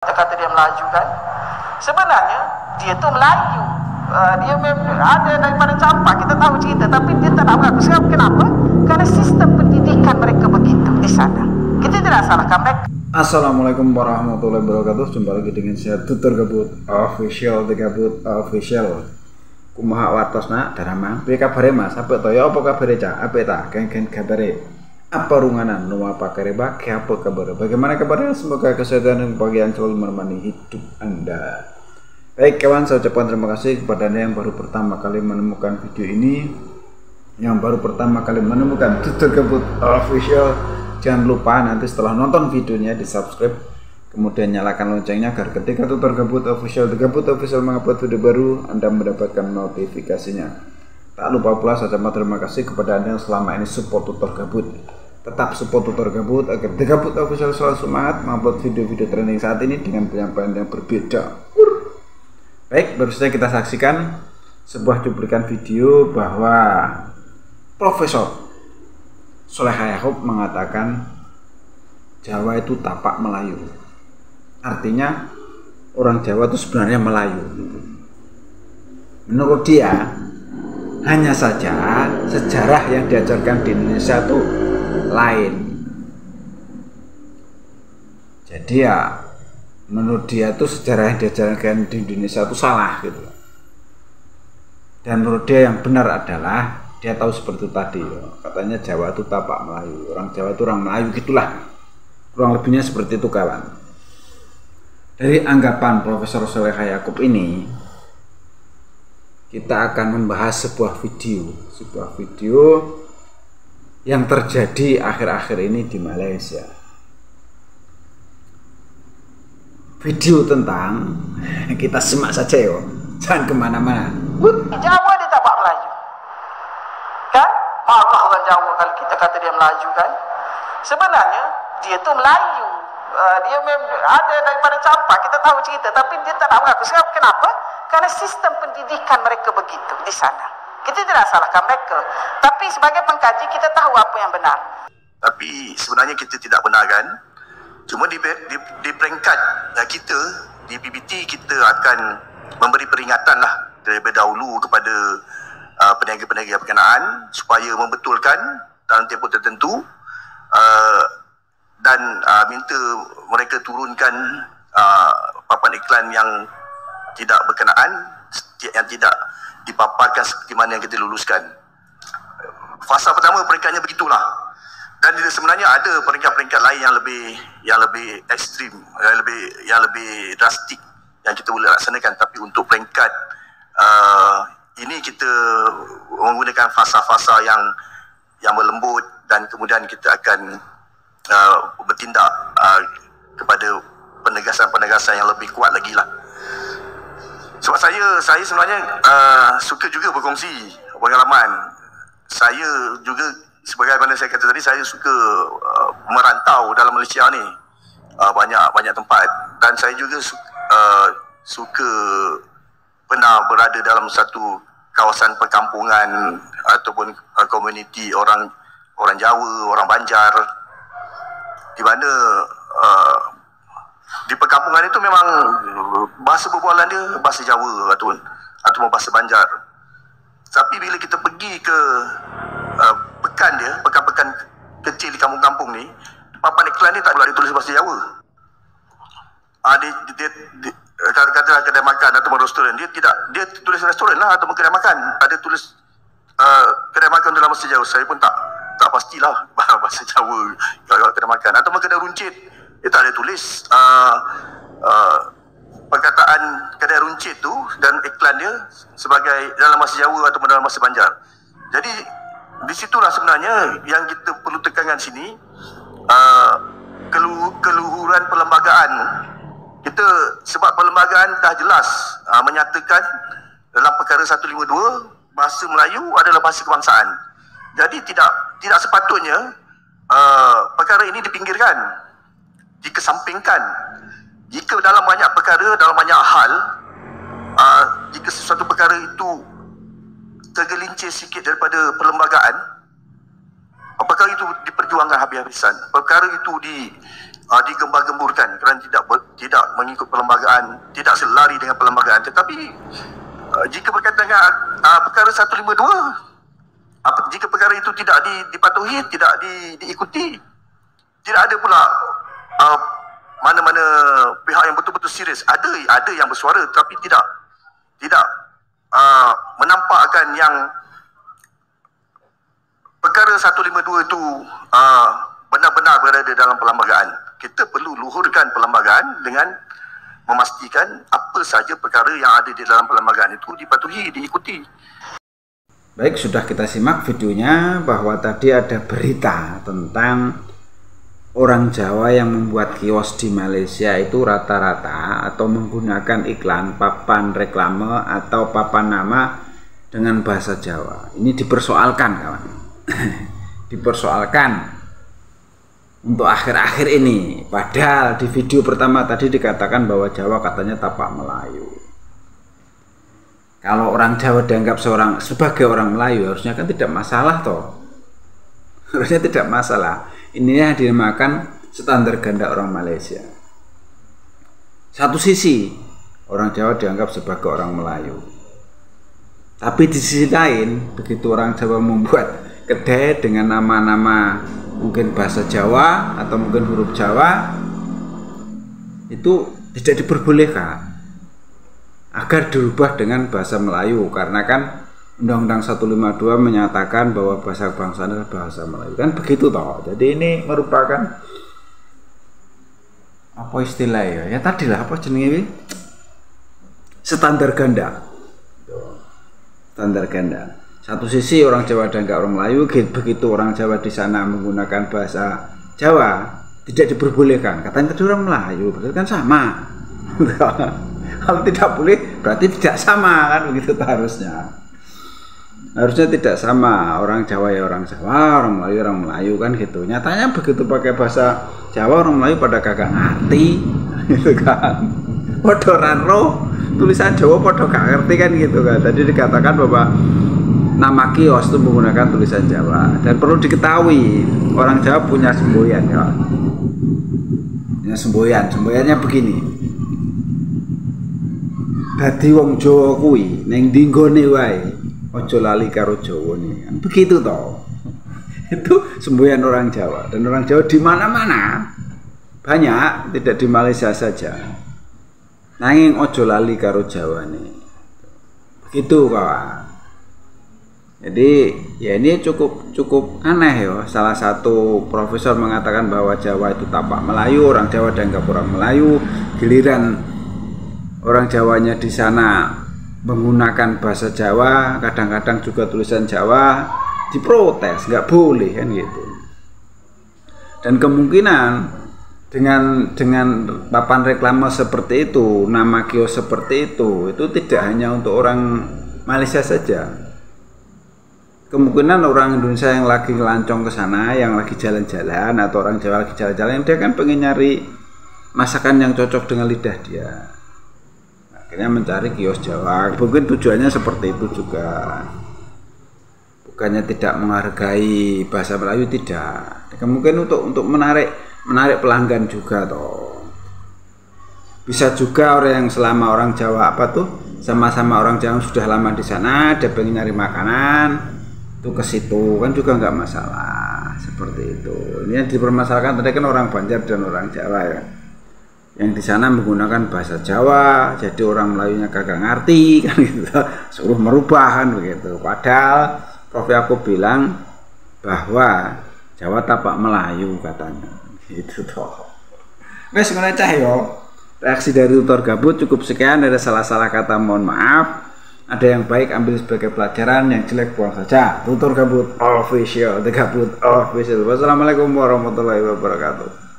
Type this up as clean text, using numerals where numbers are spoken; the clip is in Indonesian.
Kata dia Melayu kan, sebenarnya dia tu Melayu. Dia memang ada daripada campak, kita tahu cerita, tapi dia tak nak mengaku. Sebab kenapa? Kerana sistem pendidikan mereka begitu di sana. Kita tidak salahkan mereka. Assalamualaikum warahmatullahi wabarakatuh. Jumpa lagi dengan saya Tutor Gabut Official, The Gabut Official. Kumaha wartosna daramang. Piye kabare Mas? Apa to ya? Apa kabare Cak? Apa ta? Gen kabare. Apa runganan? Nu apa kareba? Apa kabar? Bagaimana kabarnya? Semoga kesehatan dan kebahagiaan selalu menemani hidup Anda. Baik kawan, saya ucapkan terima kasih kepada Anda yang baru pertama kali menemukan video ini, yang baru pertama kali menemukan Tutor Gabut Official. Jangan lupa nanti setelah nonton videonya di subscribe, kemudian nyalakan loncengnya agar ketika Tutor Gabut Official, The Gabut Official mengupload video baru, Anda mendapatkan notifikasinya. Tak lupa pula saya ucapkan terima kasih kepada Anda yang selama ini support Tutor Gabut. Tetap support Tutor Gabut agar The Gabut Official selalu semangat mengupload video-video trending saat ini dengan penyampaian yang berbeda. Baik, baru saja kita saksikan sebuah cuplikan video bahwa Profesor Soleha Yaakub mengatakan Jawa itu tapak Melayu. Artinya orang Jawa itu sebenarnya Melayu. Menurut dia, hanya saja sejarah yang diajarkan di Indonesia itu lain. Jadi ya menurut dia itu sejarah yang diajarkan di Indonesia itu salah gitu. Dan menurut dia yang benar adalah dia tahu seperti itu tadi, katanya Jawa itu tapak Melayu, orang Jawa itu orang Melayu, gitulah kurang lebihnya seperti itu kawan. Dari anggapan Profesor Soleha Yaakub ini, kita akan membahas sebuah video yang terjadi akhir-akhir ini di Malaysia. Video tentang, kita simak saja yo, jangan kemana-mana. Jawa dia tapak Melayu kan? Marah orang Jawa kalau kita kata dia Melayu kan. Sebenarnya dia tu Melayu. Dia memang ada daripada campak, kita tahu cerita, tapi dia tak nak mengaku. Sebab kenapa? Karena sistem pendidikan mereka begitu di sana. Kita tidak salahkan mereka, tapi sebagai pengkaji kita tahu apa yang benar. Tapi sebenarnya kita tidak benar kan? Cuma di peringkat kita, di PBT kita akan memberi peringatan lah daripada dahulu kepada peniaga-peniaga berkenaan supaya membetulkan dalam tempoh tertentu dan minta mereka turunkan papan iklan yang tidak berkenaan, yang tidak dipaparkan seperti mana yang kita luluskan. Fasa pertama peringkatnya begitulah. Dan sebenarnya ada peringkat-peringkat lain yang lebih ekstrim, yang lebih drastik yang kita boleh laksanakan. Tapi untuk peringkat ini kita menggunakan fasa-fasa yang berlembut, dan kemudian kita akan bertindak kepada penegasan-penegasan yang lebih kuat lagi lah. Sebab saya sebenarnya suka juga berkongsi pengalaman. Saya juga sebagaimana saya kata tadi, saya suka merantau dalam Malaysia ni, banyak tempat, dan saya juga suka pernah berada dalam satu kawasan perkampungan ataupun komuniti orang Jawa, orang Banjar, di mana di perkampungan itu memang bahasa berbualan dia bahasa Jawa ataupun bahasa Banjar. Tapi bila kita pergi ke pekan-pekan kecil di kampung-kampung ni, papan iklan ni tak boleh ditulis bahasa Jawa. Katakanlah kedai makan atau restoran, dia tulis restoran lah atau kedai makan, ada tulis kedai makan dalam bahasa Jawa. Saya pun tak pastilah bahasa Jawa kalau kedai makan atau kedai runcit, dia tak ada tulis perkataan kedai runcit tu dan iklan dia sebagai dalam bahasa Jawa atau dalam bahasa Banjar. Jadi di situlah sebenarnya yang kita perlu tekankan sini, keluhuran perlembagaan kita, sebab perlembagaan dah jelas menyatakan dalam perkara 152 bahasa Melayu adalah bahasa kebangsaan. Jadi tidak sepatutnya perkara ini dipinggirkan, dikesampingkan. Jika dalam banyak perkara, dalam banyak hal, jika sesuatu perkara itu tergelincir sikit daripada perlembagaan, perkara itu diperjuangkan habis-habisan. Perkara itu digembar-gemburkan kerana tidak mengikut perlembagaan, tidak selari dengan perlembagaan. Tetapi jika berkaitan dengan perkara 152, jika perkara itu tidak dipatuhi, tidak diikuti, tidak ada pula mana-mana pihak yang betul-betul serius. Ada yang bersuara tapi tidak menampakkan yang perkara 152 itu benar-benar berada dalam perlembagaan. Kita perlu luhurkan perlembagaan dengan memastikan apa saja perkara yang ada di dalam perlembagaan itu dipatuhi, diikuti. Baik, sudah kita simak videonya bahwa tadi ada berita tentang orang Jawa yang membuat kios di Malaysia itu rata-rata atau menggunakan iklan, papan reklame atau papan nama dengan bahasa Jawa. Ini dipersoalkan, kawan. Dipersoalkan untuk akhir-akhir ini. Padahal di video pertama tadi dikatakan bahwa Jawa katanya tapak Melayu. Kalau orang Jawa dianggap sebagai orang Melayu, harusnya kan tidak masalah toh. Harusnya tidak masalah. Ini yang dinamakan standar ganda orang Malaysia. Satu sisi orang Jawa dianggap sebagai orang Melayu, tapi di sisi lain begitu orang Jawa membuat kedai dengan nama-nama mungkin bahasa Jawa atau mungkin huruf Jawa, itu tidak diperbolehkan agar dirubah dengan bahasa Melayu, karena kan Undang-Undang 152 menyatakan bahwa bahasa bangsa adalah bahasa Melayu, kan begitu toh. Jadi ini merupakan apa istilahnya ya tadi lah, apa jenenge, standar ganda. Standar ganda. Satu sisi orang Jawa dan orang Melayu, begitu orang Jawa di sana menggunakan bahasa Jawa tidak diperbolehkan, katanya tadi orang Melayu, berarti kan sama. Kalau tidak boleh berarti tidak sama, kan begitu harusnya. Harusnya tidak sama, orang Jawa ya orang Jawa, orang Melayu orang Melayu, kan gitu. Nyatanya begitu pakai bahasa Jawa, orang Melayu pada kagak ngerti, gitu kan. Podo raro tulisan Jawa podo gak ngerti, kan gitu kan. Jadi dikatakan bahwa nama kios itu menggunakan tulisan Jawa, dan perlu diketahui orang Jawa punya semboyan ya. Ya semboyannya begini. Dadi wong Jawa kuwi ning dinggone wae aja lali karo Jawane, kan begitu toh. Itu semboyan orang Jawa, dan orang Jawa di mana-mana banyak, tidak di Malaysia saja. Nanging aja lali karo Jawane, begitu kawan. Jadi ya ini cukup aneh ya. Salah satu profesor mengatakan bahwa Jawa itu tapak Melayu, orang Jawa dianggap orang Melayu, giliran orang Jawanya di sana menggunakan bahasa Jawa, kadang-kadang juga tulisan Jawa, diprotes, nggak boleh, kan gitu. Dan kemungkinan dengan papan reklame seperti itu, nama kios seperti itu tidak hanya untuk orang Malaysia saja. Kemungkinan orang Indonesia yang lagi ngelancong ke sana, yang lagi jalan-jalan, atau orang Jawa lagi jalan-jalan, dia kan pengen nyari masakan yang cocok dengan lidah dia, akhirnya mencari kios Jawa. Mungkin tujuannya seperti itu juga, bukannya tidak menghargai bahasa Melayu, tidak. Mungkin untuk menarik pelanggan juga toh. Bisa juga orang yang selama orang Jawa sama-sama orang Jawa sudah lama di sana, dia pengen nyari makanan itu ke situ, kan juga nggak masalah seperti itu. Ini yang dipermasalahkan tadi kan orang Banjar dan orang Jawa ya, yang di sana menggunakan bahasa Jawa, jadi orang Melayunya kagak ngerti, kan gitu, suruh merubah, kan begitu. Padahal Prof aku bilang bahwa Jawa tapak Melayu katanya, gitu toh. Wes ngono cah yo. Reaksi dari Tutor Gabut cukup sekian. Ada salah-salah kata mohon maaf. Ada yang baik ambil sebagai pelajaran, yang jelek buang saja. Tutor Gabut Official, The Gabut Official. Wassalamualaikum warahmatullahi wabarakatuh.